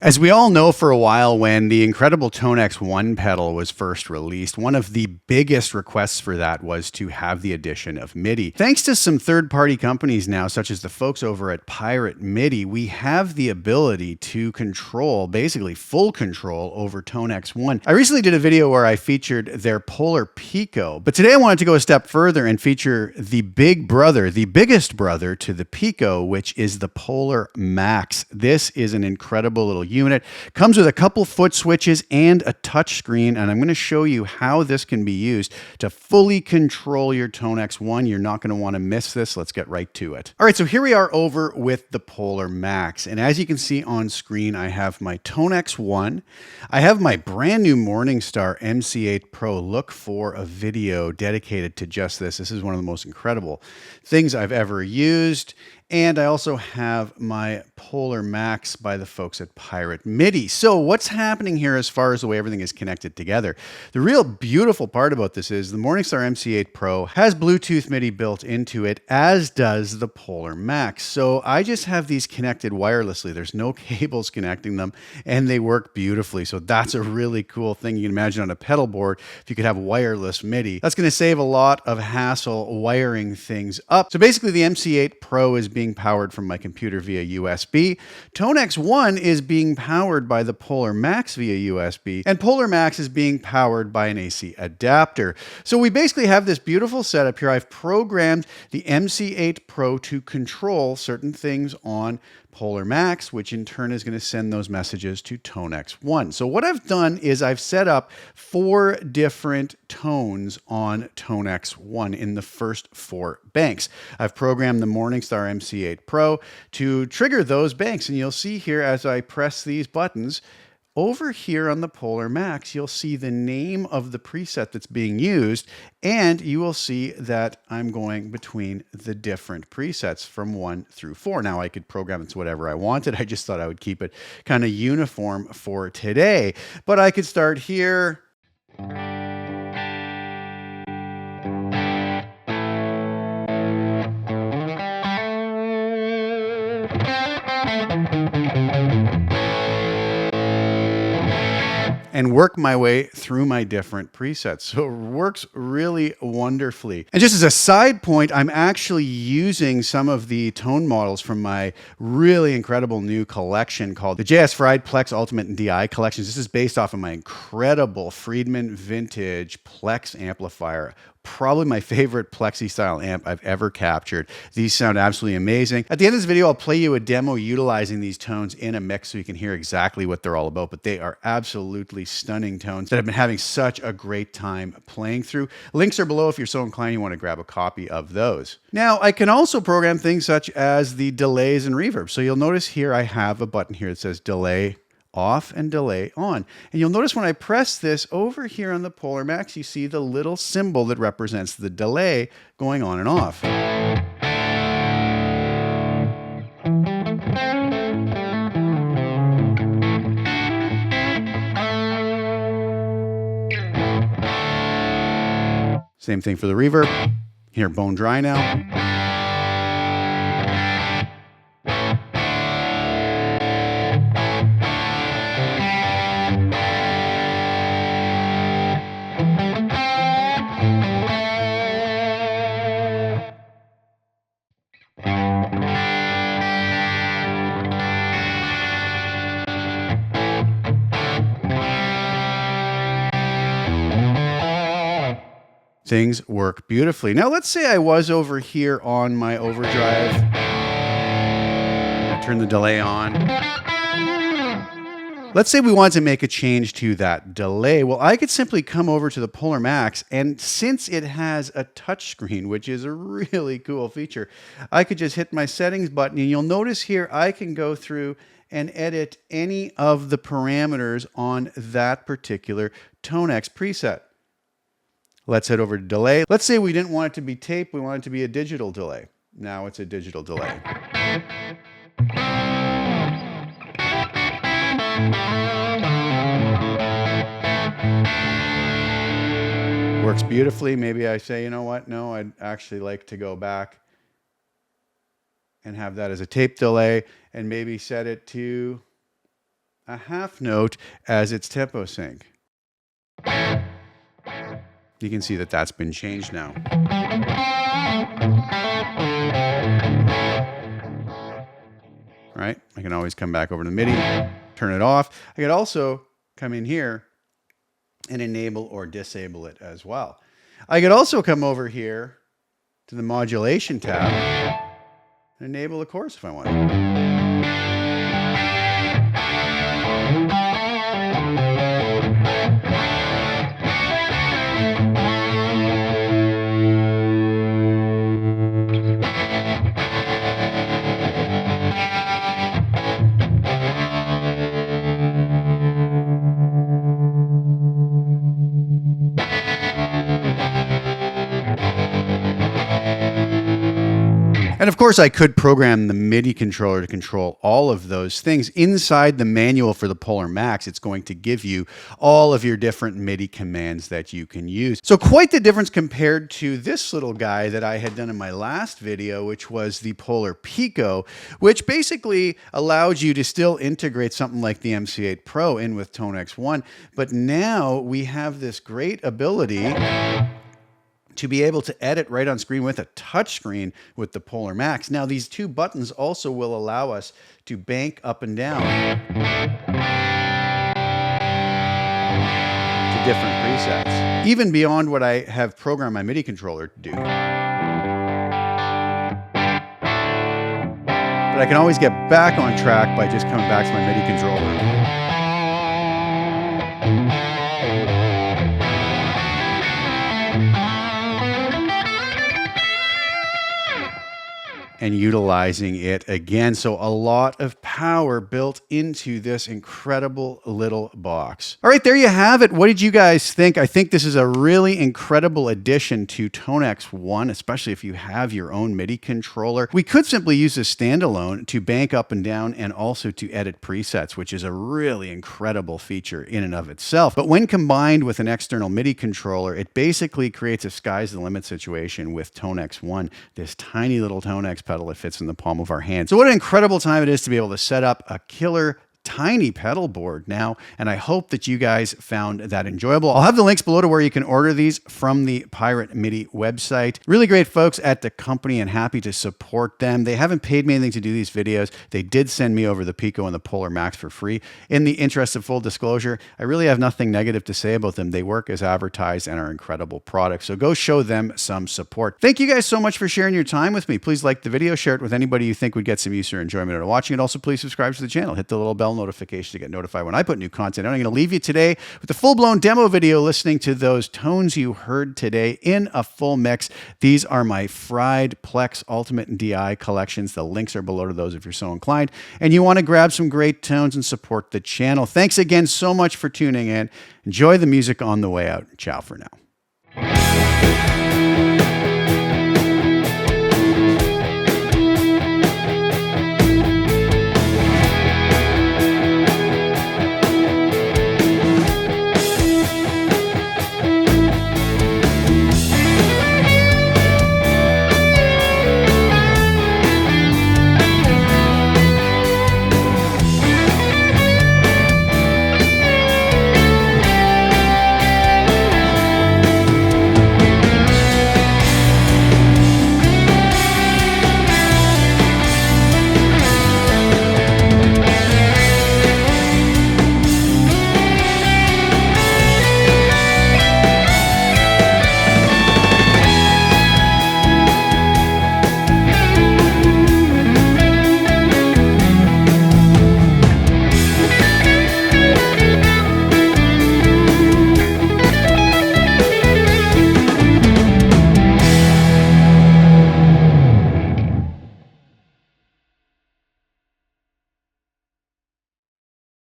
As we all know, for a while when the incredible ToneX ONE pedal was first released, one of the biggest requests for that was to have the addition of MIDI. Thanks to some third-party companies now, such as the folks over at Pirate MIDI, we have the ability to control, basically full control over ToneX ONE. I recently did a video where I featured their Polar Pico, but today I wanted to go a step further and feature the big brother, the biggest brother to the Pico, which is the Polar Max. This is an incredible little unit. Comes with a couple foot switches and a touch screen, and I'm going to show you how this can be used to fully control your ToneX ONE. You're not going to want to miss this. Let's get right to it. All right, so here we are over with the Polar Max, and as you can see on screen, I have my ToneX ONE. I have my brand new Morningstar MC8 Pro. Look for a video dedicated to just this. This is one of the most incredible things I've ever used. And I also have my Polar Max by the folks at Pirate MIDI. So what's happening here as far as the way everything is connected together? The real beautiful part about this is the Morningstar MC8 Pro has Bluetooth MIDI built into it, as does the Polar Max. So I just have these connected wirelessly. There's no cables connecting them, and they work beautifully. So that's a really cool thing. You can imagine on a pedal board, if you could have wireless MIDI, that's going to save a lot of hassle wiring things up. So basically the MC8 Pro is being powered from my computer via USB. ToneX ONE is being powered by the Polar Max via USB, and Polar Max is being powered by an AC adapter. So we basically have this beautiful setup here. I've programmed the MC8 Pro to control certain things on Polar Max, which in turn is going to send those messages to ToneX ONE. So what I've done is I've set up 4 different tones on ToneX ONE in the first 4 banks. I've programmed the Morningstar MC8 Pro to trigger those banks, and you'll see here as I press these buttons, over here on the Polar Max, you'll see the name of the preset that's being used, and you will see that I'm going between the different presets from 1 through 4. Now, I could program it to whatever I wanted. I just thought I would keep it kind of uniform for today. But I could start here. And work my way through my different presets. So it works really wonderfully. And just as a side point, I'm actually using some of the tone models from my really incredible new collection called the JS Fried Plex Ultimate and DI collections. This is based off of my incredible Friedman vintage Plex amplifier. Probably my favorite Plexi style amp I've ever captured. These sound absolutely amazing. At the end of this video, I'll play you a demo utilizing these tones in a mix so you can hear exactly what they're all about, but they are absolutely stunning tones that I've been having such a great time playing through. Links are below if you're so inclined you want to grab a copy of those. Now, I can also program things such as the delays and reverb. So you'll notice here I have a button here that says delay off and delay on. And you'll notice when I press this over here on the Polar Max, you see the little symbol that represents the delay going on and off. Same thing for the reverb. Here, bone dry now. Things work beautifully. Now, let's say I was over here on my overdrive. I turn the delay on. Let's say we want to make a change to that delay. Well, I could simply come over to the Polar Max, and since it has a touch screen, which is a really cool feature, I could just hit my settings button, and you'll notice here I can go through and edit any of the parameters on that particular ToneX preset. Let's head over to delay. Let's say we didn't want it to be tape, we want it to be a digital delay. Now it's a digital delay. Works beautifully. Maybe I say, you know what? No, I'd actually like to go back and have that as a tape delay and maybe set it to a half note as its tempo sync. You can see that that's been changed now. All right, I can always come back over to the MIDI, turn it off. I could also come in here and enable or disable it as well. I could also come over here to the modulation tab and enable the chorus if I want. And of course, I could program the MIDI controller to control all of those things. Inside the manual for the Polar Max, it's going to give you all of your different MIDI commands that you can use. So quite the difference compared to this little guy that I had done in my last video, which was the Polar Pico, which basically allowed you to still integrate something like the MC8 Pro in with ToneX One. But now we have this great ability to be able to edit right on screen with a touch screen with the Polar Max. Now, these two buttons also will allow us to bank up and down to different presets, even beyond what I have programmed my MIDI controller to do. But I can always get back on track by just coming back to my MIDI controller. And utilizing it again. So a lot of power built into this incredible little box. All right, there you have it. What did you guys think? I think this is a really incredible addition to ToneX One, especially if you have your own MIDI controller. We could simply use this standalone to bank up and down and also to edit presets, which is a really incredible feature in and of itself. But when combined with an external MIDI controller, it basically creates a sky's the limit situation with ToneX One, this tiny little ToneX pedal that fits in the palm of our hand. So what an incredible time it is to be able to set up a killer tiny pedal board now, and I hope that you guys found that enjoyable. I'll have the links below to where you can order these from the Pirate MIDI website. Really great folks at the company and happy to support them. They haven't paid me anything to do these videos. They did send me over the Pico and the Polar Max for free. In the interest of full disclosure, I really have nothing negative to say about them. They work as advertised and are incredible products. So go show them some support. Thank you guys so much for sharing your time with me. Please like the video, share it with anybody you think would get some use or enjoyment out of watching it. Also, please subscribe to the channel. Hit the little bell notification to get notified when I put new content out. I'm going to leave you today with a full-blown demo video listening to those tones you heard today in a full mix. These are my fried Plex Ultimate and DI collections. The links are below to those if you're so inclined. And you want to grab some great tones and support the channel. Thanks again so much for tuning in. Enjoy the music on the way out. Ciao for now.